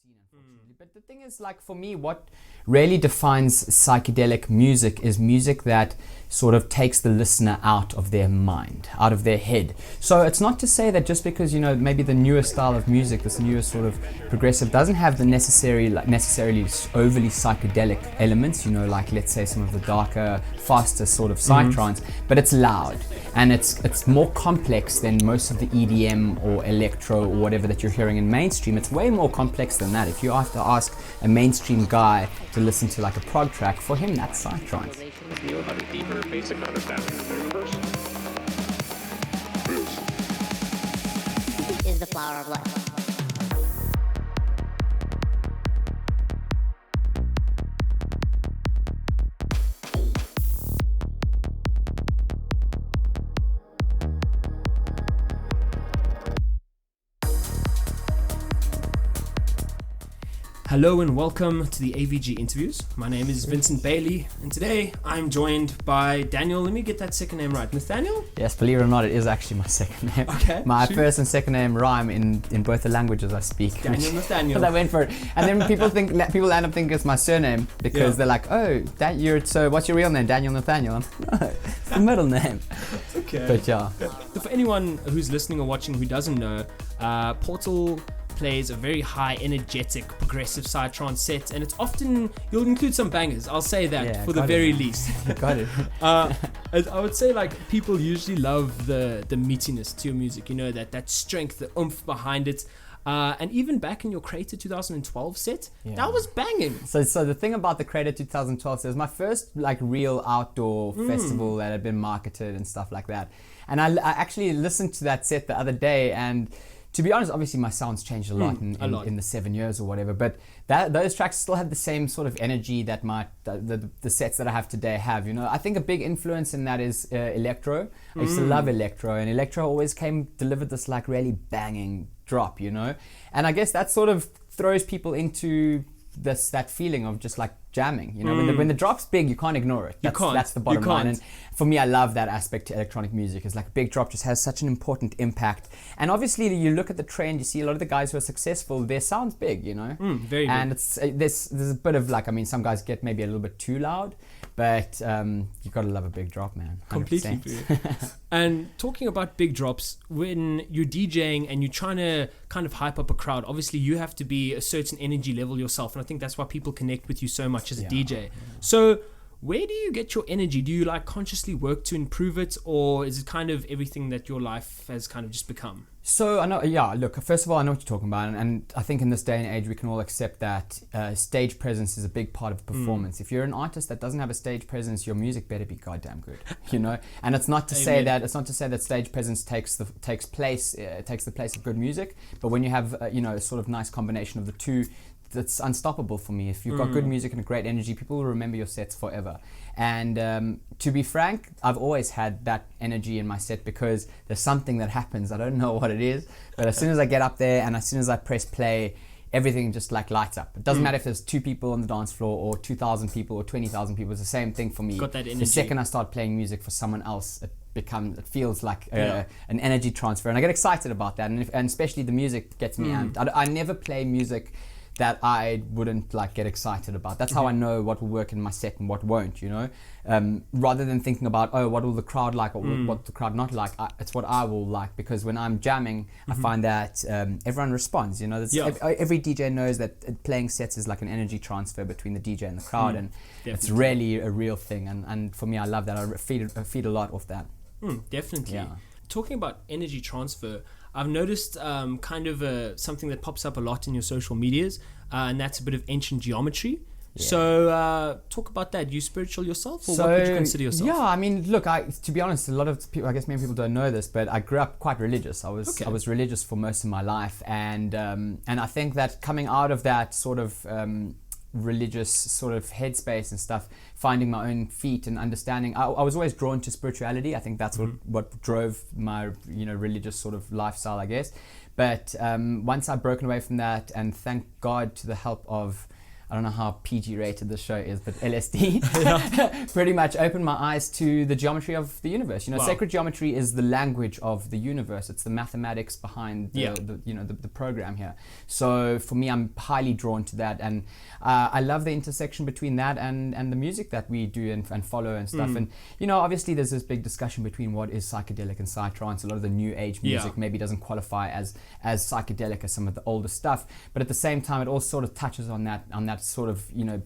scene, unfortunately. But the thing is, like, for me, what really defines psychedelic music is music that sort of takes the listener out of their mind, out of their head. So it's not to say that just because, you know, maybe the newer style of music, this newer sort of progressive, doesn't have the necessarily overly psychedelic elements, you know, like, let's say, some of the darker, faster sort of psytrance, but it's loud and it's more complex than most of the EDM or electro or whatever that you're hearing in mainstream. It's way more complex than that. If you have to ask a mainstream guy to listen to like a prog track, for him that's psytrance. About a deeper, basic understanding of the universe. This is the flower of life. Hello and welcome to the AVG Interviews. My name is Vincent Bailey, and today I'm joined by Daniel. Let me get that second name right. Nathaniel? Yes, believe it or not, it is actually my second name. Okay. My shoot. first and second name rhyme in both the languages I speak. Daniel Nathaniel. Because I went for it. And then people end up thinking it's my surname because they're like, oh, so what's your real name? Daniel Nathaniel. I'm like, no, it's the middle name. Okay. But yeah. So for anyone who's listening or watching who doesn't know, Portal plays a very high energetic progressive psytrance set, and it's often, you'll include some bangers, I'll say that, for the very least. Got it. I would say, like, people usually love the meatiness to your music, you know, that strength, the oomph behind it. And even back in your Creator 2012 set, that was banging. So the thing about the Creator 2012 set was my first like real outdoor festival that had been marketed and stuff like that. And I actually listened to that set the other day, and to be honest, obviously my sound's changed a lot in the 7 years or whatever, but those tracks still have the same sort of energy that the sets that I have today have. You know, I think a big influence in that is electro. I used to love electro, and electro always delivered this like really banging drop, you know, and I guess that sort of throws people into that feeling of just like jamming, you know. When the drop's big, you can't ignore it. That's the bottom line. And for me, I love that aspect to electronic music. It's like a big drop just has such an important impact. And obviously, you look at the trend, you see a lot of the guys who are successful, their sound's big, you know. Very and big. there's a bit of like, I mean, some guys get maybe a little bit too loud, but you gotta love a big drop, man. 100%. Completely. And talking about big drops, when you're DJing and you're trying to kind of hype up a crowd, obviously you have to be a certain energy level yourself, and I think that's why people connect with you so much as a DJ. So where do you get your energy? Do you like consciously work to improve it, or is it kind of everything that your life has kind of just become? So I know, look, first of all, I know what you're talking about, and I think in this day and age we can all accept that stage presence is a big part of performance. If you're an artist that doesn't have a stage presence, your music better be goddamn good, you know. And it's not to say that stage presence takes the place of good music, but when you have a sort of nice combination of the two, that's unstoppable for me. If you've got good music and a great energy, people will remember your sets forever. And to be frank, I've always had that energy in my set because there's something that happens. I don't know what it is, but as soon as I get up there and as soon as I press play, everything just like lights up. It doesn't matter if there's 2 people on the dance floor or 2,000 people or 20,000 people. It's the same thing for me. Got that energy. The second I start playing music for someone else, it feels like an energy transfer, and I get excited about that. And especially the music gets me amped. I never play music that I wouldn't like get excited about. That's how I know what will work in my set and what won't, you know. Rather than thinking about, what will the crowd like or what the crowd not like, it's what I will like, because when I'm jamming, I find that everyone responds, you know. Every DJ knows that playing sets is like an energy transfer between the DJ and the crowd, and it's really a real thing. And for me, I love that. I feed a lot off that. Definitely. Yeah. Talking about energy transfer, I've noticed kind of something that pops up a lot in your social medias, and that's a bit of ancient geometry. Yeah. So talk about that. You spiritual yourself, or what would you consider yourself? Yeah, I mean, look, to be honest, a lot of people, I guess many people don't know this, but I grew up quite religious. I was religious for most of my life, and I think that coming out of that sort of religious sort of headspace and stuff, finding my own feet and understanding, I was always drawn to spirituality. I think that's what drove my religious sort of lifestyle, I guess. But once I've broken away from that, and thank God to the help of I don't know how PG rated the show is, but LSD pretty much opened my eyes to the geometry of the universe. You know, sacred geometry is the language of the universe. It's the mathematics behind the program here. So for me, I'm highly drawn to that, and I love the intersection between that and the music that we do and follow and stuff. And you know, obviously there's this big discussion between what is psychedelic and psytrance. A lot of the new age music maybe doesn't qualify as psychedelic as some of the older stuff, but at the same time it all sort of touches on that sort of, you know,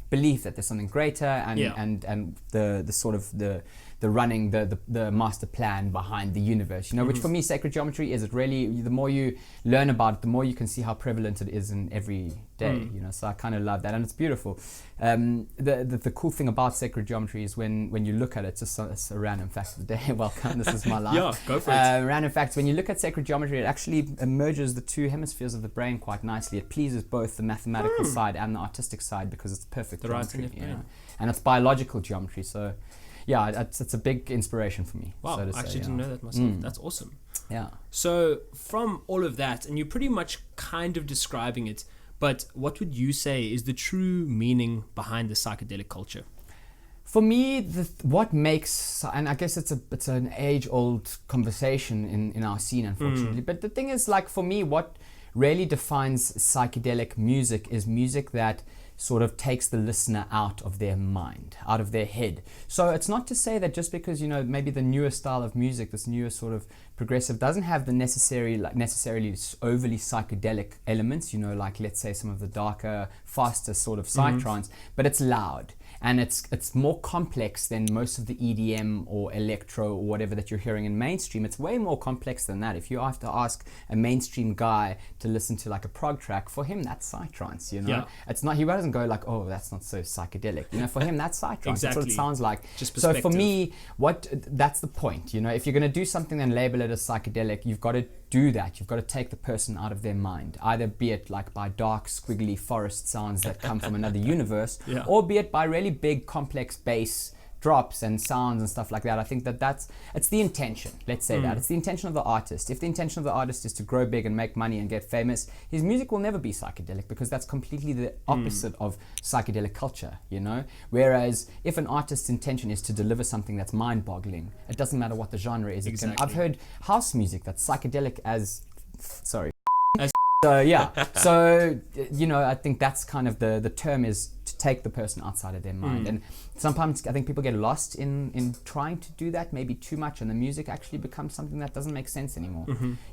belief that there's something greater and the sort of the running the master plan behind the universe, you know, which for me sacred geometry is. It really, the more you learn about it, the more you can see how prevalent it is in every day, you know. So I kind of love that, and it's beautiful. The cool thing about sacred geometry is when you look at it, it's a random fact of the day. Welcome, this is my life. Yeah, go for it. Random facts. When you look at sacred geometry, it actually merges the two hemispheres of the brain quite nicely. It pleases both the mathematical side and the artistic side because it's perfect geometry, you know? And it's biological geometry. So yeah, it's a big inspiration for me. Wow, so to I actually say, didn't know that myself. That's awesome. Yeah. So from all of that, and you're pretty much kind of describing it, but what would you say is the true meaning behind the psychedelic culture? For me, what makes, and I guess it's an age-old conversation in our scene, unfortunately. But the thing is, like, for me, what really defines psychedelic music is music that sort of takes the listener out of their mind, out of their head. So it's not to say that just because, you know, maybe the newer style of music, this newer sort of progressive, doesn't have the necessarily overly psychedelic elements, you know, like let's say some of the darker, faster sort of psytrance, but it's loud. And it's more complex than most of the EDM or electro or whatever that you're hearing in mainstream. It's way more complex than that. If you have to ask a mainstream guy to listen to like a prog track, for him that's psytrance, you know. Yeah. It's not, he doesn't go like, oh, that's not so psychedelic. You know, for him that's psytrance. Exactly. That's what it sounds like. Just so for me, that's the point. You know, if you're going to do something and label it as psychedelic, you've got to do that. You've got to take the person out of their mind, either be it like by dark, squiggly forest sounds that come from another universe, or be it by really big, complex bass drops and sounds and stuff like that. I think it's the intention. Let's say that it's the intention of the artist. If the intention of the artist is to grow big and make money and get famous, his music will never be psychedelic, because that's completely the opposite of psychedelic culture, you know. Whereas if an artist's intention is to deliver something that's mind-boggling, it doesn't matter what the genre is. Exactly. I've heard house music that's psychedelic as so yeah, so you know, I think that's kind of the term, is to take the person outside of their mind. And sometimes I think people get lost in trying to do that, maybe too much, and the music actually becomes something that doesn't make sense anymore.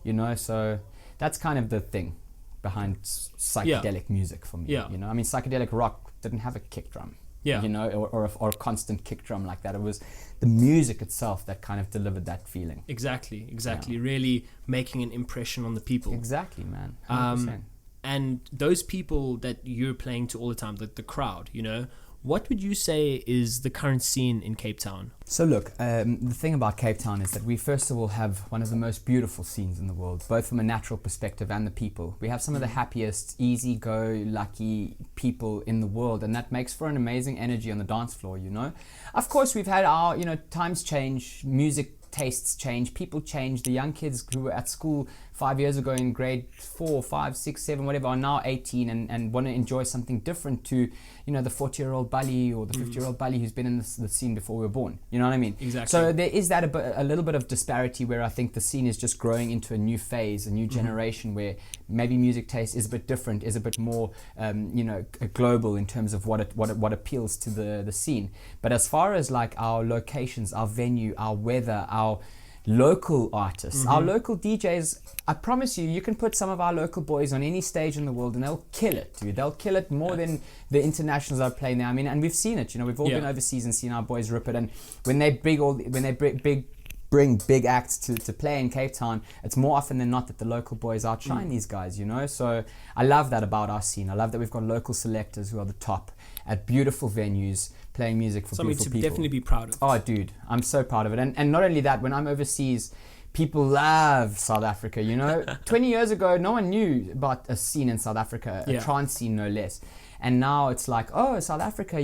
You know, so that's kind of the thing behind psychedelic music for me. You know, I mean, psychedelic rock didn't have a kick drum. You know, or a constant kick drum like that. It was the music itself that kind of delivered that feeling. Exactly. Really making an impression on the people. Exactly, man. 100%. And those people that you're playing to all the time, the crowd, you know, what would you say is the current scene in Cape Town? So look, the thing about Cape Town is that we first of all have one of the most beautiful scenes in the world, both from a natural perspective and the people. We have some of the happiest, easy-go-lucky people in the world, and that makes for an amazing energy on the dance floor, you know. Of course, we've had our, you know, times change, music tastes change, people change. The young kids who were at school 5 years ago in grade 4, 5, 6, 7, whatever, are now 18 and want to enjoy something different to, you know, the 40-year-old Bali or the 50-year-old Bali who's been in the scene before we were born. You know what I mean? Exactly. So there is that a little bit of disparity where I think the scene is just growing into a new phase, a new generation where maybe music taste is a bit different, is a bit more, you know, global in terms of what appeals to the scene. But as far as like our locations, our venue, our weather, our local artists, our local DJs, I promise you can put some of our local boys on any stage in the world and they'll kill it, dude. They'll kill it more than the internationals that are playing there. I mean, and we've seen it, you know, we've all been overseas and seen our boys rip it. And when they bring big acts to play in Cape Town, it's more often than not that the local boys outshine these guys, you know. So I love that about our scene. I love that we've got local selectors who are the top at beautiful venues, playing music for beautiful people. Something to definitely be proud of. Oh, dude, I'm so proud of it. And not only that, when I'm overseas, people love South Africa, you know. 20 years ago, no one knew about a scene in South Africa, a trance scene no less. And now it's like, oh, South Africa,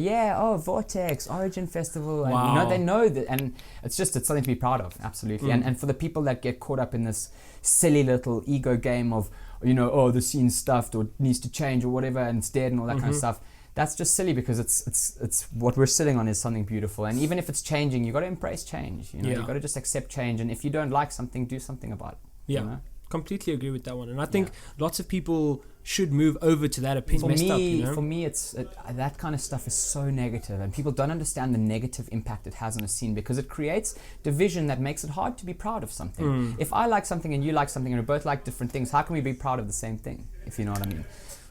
Vortex, Origin Festival. And, you know, they know that. And it's something to be proud of, absolutely. And for the people that get caught up in this silly little ego game of oh, the scene's stuffed or needs to change or whatever and it's dead and all that kind of stuff. That's just silly, because it's what we're sitting on is something beautiful, and even if it's changing, you got to embrace change. You got to just accept change, and if you don't like something, do something about it. Yeah, completely agree with that one, and I think lots of people should move over to that opinion. For me, it's that kind of stuff is so negative, and people don't understand the negative impact it has on a scene, because it creates division that makes it hard to be proud of something. If I like something and you like something and we both like different things, how can we be proud of the same thing? If you know what I mean.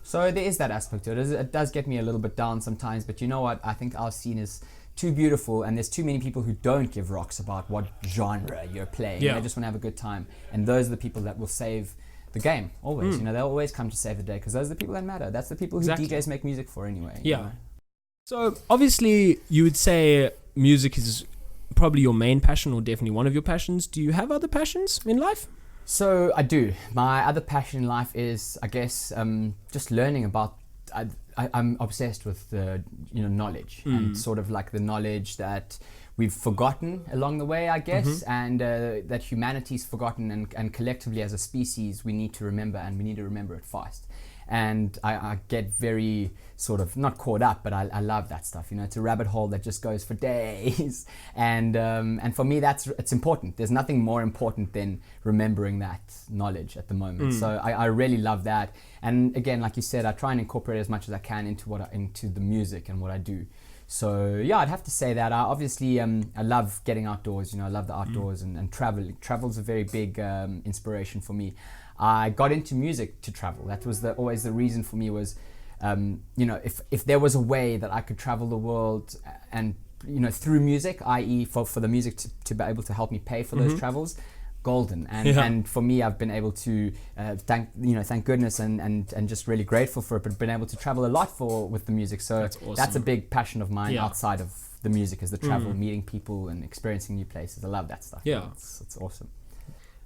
So there is that aspect to it. It does get me a little bit down sometimes, but you know what? I think our scene is too beautiful, and there's too many people who don't give rocks about what genre you're playing. They just want to have a good time, and those are the people that will save the game always. They'll always come to save the day, because those are the people that matter. That's the people who DJs make music for anyway. So obviously you would say music is probably your main passion, or definitely one of your passions. Do you have other passions in life? So I do. My other passion in life is, I guess, just learning about. I'm obsessed with knowledge, and sort of like the knowledge that we've forgotten along the way, I guess, and that humanity's forgotten, and collectively as a species we need to remember, and we need to remember it fast. And I get very sort of not caught up, but I love that stuff. It's a rabbit hole that just goes for days, and for me it's important. There's nothing more important than remembering that knowledge at the moment. So I really love that. And again, like you said, I try and incorporate as much as I can into the music and what I do. So yeah, I'd have to say that. I obviously I love getting outdoors. I love the outdoors and travel. Travel's a very big inspiration for me. I got into music to travel. That was always the reason for me was, if there was a way that I could travel the world and, through music, i.e. for the music to be able to help me pay for those travels, golden. And for me, I've been able to thank goodness and just really grateful for it, but been able to travel a lot with the music. So that's awesome. That's a big passion of mine outside of the music, is the travel, meeting people and experiencing new places. I love that stuff. Yeah. It's awesome.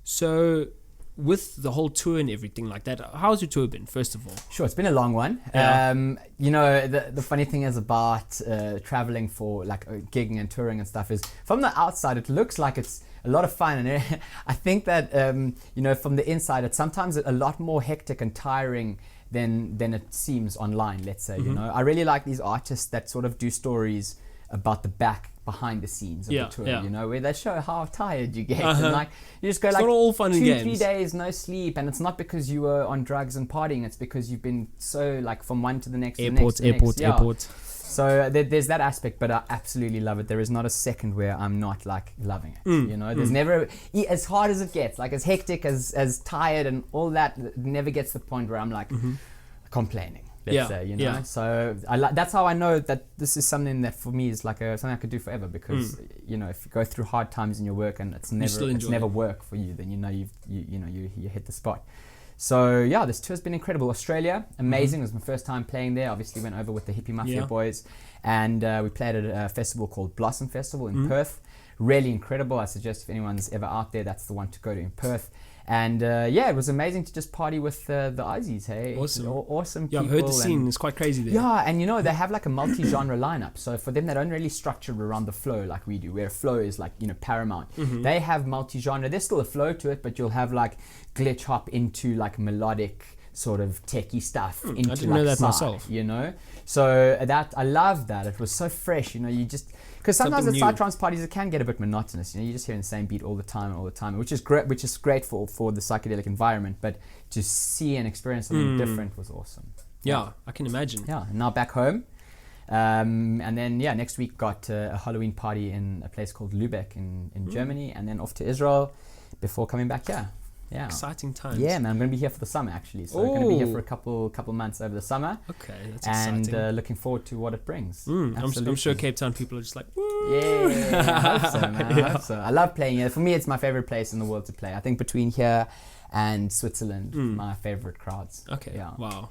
So with the whole tour and everything like that, how's your tour been, first of all? Sure, it's been a long one. The funny thing is about traveling for like gigging and touring and stuff is, from the outside it looks like it's a lot of fun, and I think that from the inside it's sometimes a lot more hectic and tiring than it seems online, let's say. I really like these artists that sort of do stories about the behind the scenes of the tour, where they show how tired you get, and like you just go it's like not all fun 2-3 days no sleep, and it's not because you were on drugs and partying, it's because you've been so like from one to the next, airport. So there's that aspect, but I absolutely love it. There is not a second where I'm not like loving it. There's never, as hard as it gets, like as hectic, as tired and all that, it never gets to the point where I'm like complaining. Let's say, So that's how I know that this is something that for me is like something I could do forever, because if you go through hard times in your work and it's never work for you, then you hit the spot. So yeah, this tour's been incredible. Australia, amazing. It was my first time playing there. Obviously went over with the Hippie Mafia boys, and we played at a festival called Blossom Festival in Perth. Really incredible. I suggest if anyone's ever out there, that's the one to go to in Perth. And it was amazing to just party with the Aussies. Hey, awesome people. Yeah, I've heard the scene is quite crazy there. Yeah, and they have like a multi-genre lineup. So for them, they don't really structure around the flow like we do, where flow is like paramount. They have multi-genre. There's still a flow to it, but you'll have like glitch hop into like melodic sort of techie stuff into I didn't like know that side, myself. So that I love that. It was so fresh. You just. Because sometimes at psytrance parties it can get a bit monotonous. You're just hearing the same beat all the time, which is great for the psychedelic environment. But to see and experience something different was awesome. Yeah, I can imagine. Yeah, and now back home, and then next week got a Halloween party in a place called Lübeck in Germany, and then off to Israel before coming back here. Yeah. Exciting times. Yeah, man, I'm going to be here for the summer actually. So I'm going to be here for a couple months over the summer. Okay, that's exciting. And looking forward to what it brings. I'm sure Cape Town people are just like, woo! Yeah, I hope so, man. I hope so. I love playing here. For me, it's my favorite place in the world to play. I think between here and Switzerland, my favorite crowds. Okay, yeah. Wow.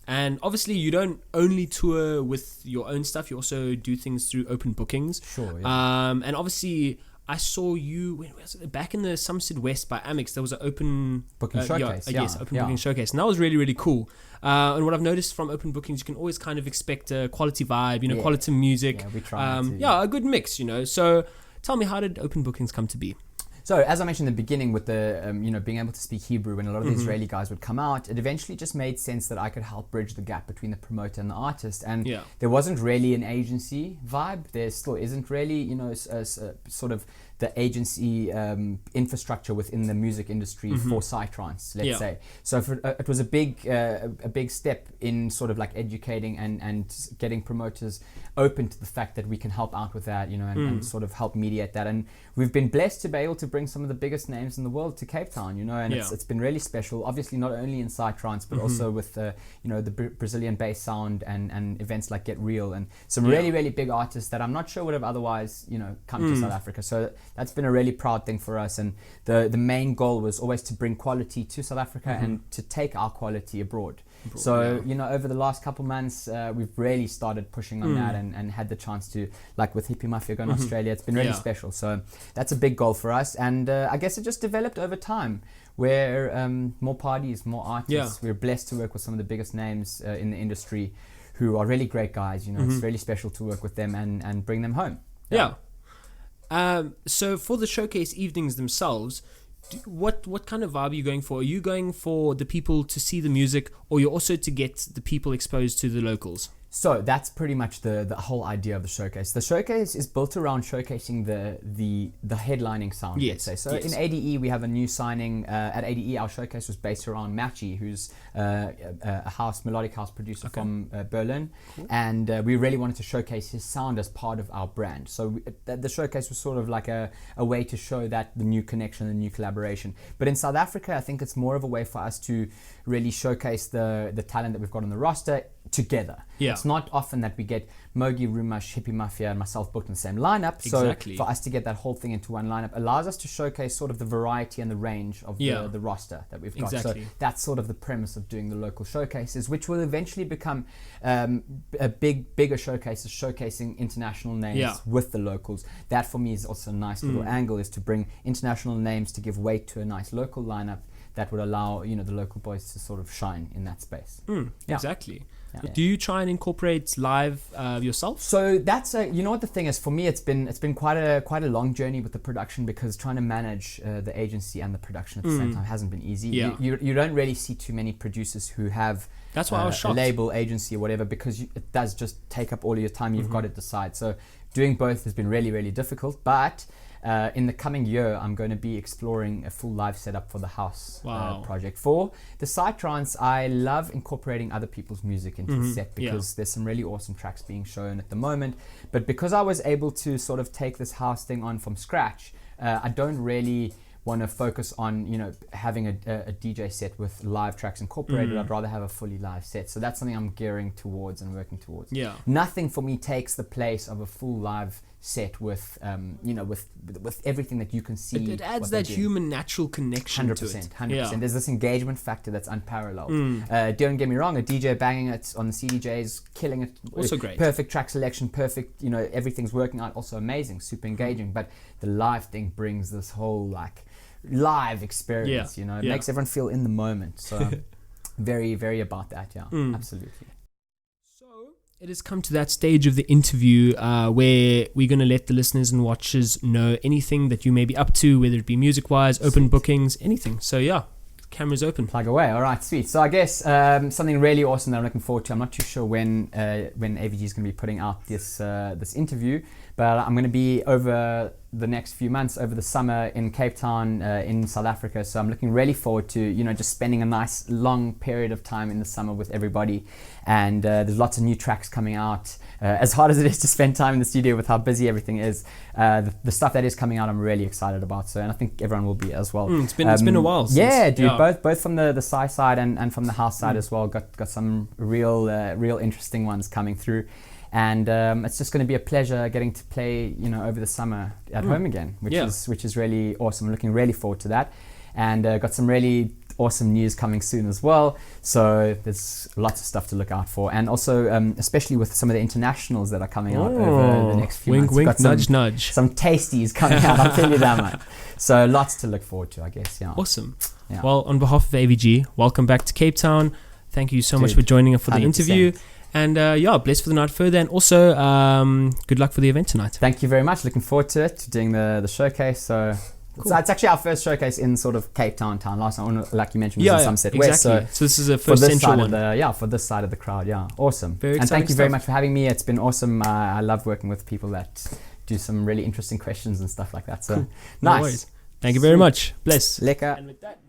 And obviously you don't only tour with your own stuff, you also do things through open bookings. Sure, yeah. And obviously I saw you, when was it? Back in the Somerset West by Amex, there was an open booking showcase. Yes, open booking showcase. And that was really, really cool. And what I've noticed from open bookings, you can always kind of expect a quality vibe, quality music. Yeah, we try to. A good mix, So tell me, how did open bookings come to be? So as I mentioned in the beginning, with the being able to speak Hebrew, when a lot of the Israeli guys would come out, it eventually just made sense that I could help bridge the gap between the promoter and the artist. And there wasn't really an agency vibe. There still isn't really, sort of the agency infrastructure within the music industry for psytrance, let's say. So it was a big step in sort of like educating and getting promoters open to the fact that we can help out with that, and sort of help mediate that. And we've been blessed to be able to bring some of the biggest names in the world to Cape Town, and it's been really special. Obviously, not only in psytrance, but also with the Brazilian bass sound and events like Get Real and some really, really big artists that I'm not sure would have otherwise, come to South Africa. So that's been a really proud thing for us. And the main goal was always to bring quality to South Africa and to take our quality abroad. So, over the last couple months, we've really started pushing on that and had the chance to, like with Hippie Mafia go in Australia, it's been really special. So that's a big goal for us. And I guess it just developed over time where more parties, more artists. We're blessed to work with some of the biggest names in the industry who are really great guys. It's really special to work with them and bring them home. So for the showcase evenings themselves, what kind of vibe are you going for? Are you going for the people to see the music, or you're also to get the people exposed to the locals? So that's pretty much the whole idea of the showcase. The showcase is built around showcasing the headlining sound, let's say. So in ADE, we have a new signing. At ADE, our showcase was based around Machi, who's a melodic house producer from Berlin. Cool. And we really wanted to showcase his sound as part of our brand. So the showcase was sort of like a way to show that the new connection, the new collaboration. But in South Africa, I think it's more of a way for us to really showcase the talent that we've got on the roster together. It's not often that we get Mogi, Rumash, Hippie Mafia and myself booked in the same lineup. So for us to get that whole thing into one lineup allows us to showcase sort of the variety and the range of the roster that we've got. So that's sort of the premise of doing the local showcases, which will eventually become a bigger showcases, showcasing international names with the locals. That for me is also a nice little angle, is to bring international names to give weight to a nice local lineup that would allow the local boys to sort of shine in that space. Exactly. Do you try and incorporate live yourself? So that's what the thing is, for me it's been quite a long journey with the production, because trying to manage the agency and the production at the same time hasn't been easy. You don't really see too many producers who have that's why I was shocked. A label, agency or whatever, because it does just take up all of your time. You've got to decide. So doing both has been really, really difficult, but in the coming year, I'm going to be exploring a full live setup for the house project. For the Psytrance, I love incorporating other people's music into the set, because there's some really awesome tracks being shown at the moment. But because I was able to sort of take this house thing on from scratch, I don't really want to focus on having a DJ set with live tracks incorporated. I'd rather have a fully live set. So that's something I'm gearing towards and working towards. Nothing for me takes the place of a full live set with with everything that you can see. It adds that human natural connection 100%, to it. 100%. There's this engagement factor that's unparalleled. Don't get me wrong, a DJ banging it on the CDJs, killing it. Also great. Perfect track selection, perfect, everything's working out, also amazing, super engaging. But the live thing brings this whole like live experience, it makes everyone feel in the moment. So very, very about that, absolutely. It has come to that stage of the interview where we're going to let the listeners and watchers know anything that you may be up to, whether it be music-wise, open bookings, anything. So camera's open. Plug away. All right, sweet. So I guess something really awesome that I'm looking forward to. I'm not too sure when AVG is going to be putting out this interview, but I'm going to be over the next few months, over the summer in Cape Town, in South Africa. So I'm looking really forward to, just spending a nice long period of time in the summer with everybody. And there's lots of new tracks coming out. As hard as it is to spend time in the studio with how busy everything is, the stuff that is coming out I'm really excited about. So, and I think everyone will be as well. It's been a while since. Both from the Psy side and from the house side as well. Got some real interesting ones coming through. And it's just going to be a pleasure getting to play, over the summer at home again, which is really awesome. I'm looking really forward to that, and got some really awesome news coming soon as well. So there's lots of stuff to look out for, and also especially with some of the internationals that are coming out over the next few months. Wink, nudge, nudge. Some tasties coming out. I'll tell you that much. So lots to look forward to, I guess. Yeah. Awesome. Yeah. Well, on behalf of AVG, welcome back to Cape Town. Thank you so much for joining us for the 100%. Interview. And bless for the night further, and also good luck for the event tonight. Thank you very much. Looking forward to it, to doing the showcase. So So it's actually our first showcase in sort of Cape Town. Last time, like you mentioned, was in Somerset West. Exactly. So this is a for first this central side one. of the for this side of the crowd, awesome. Very and exciting thank you very stuff. much for having me. It's been awesome. I love working with people that do some really interesting questions and stuff like that. So No nice. worries. Thank you very much. Bless. Lekker. And with that.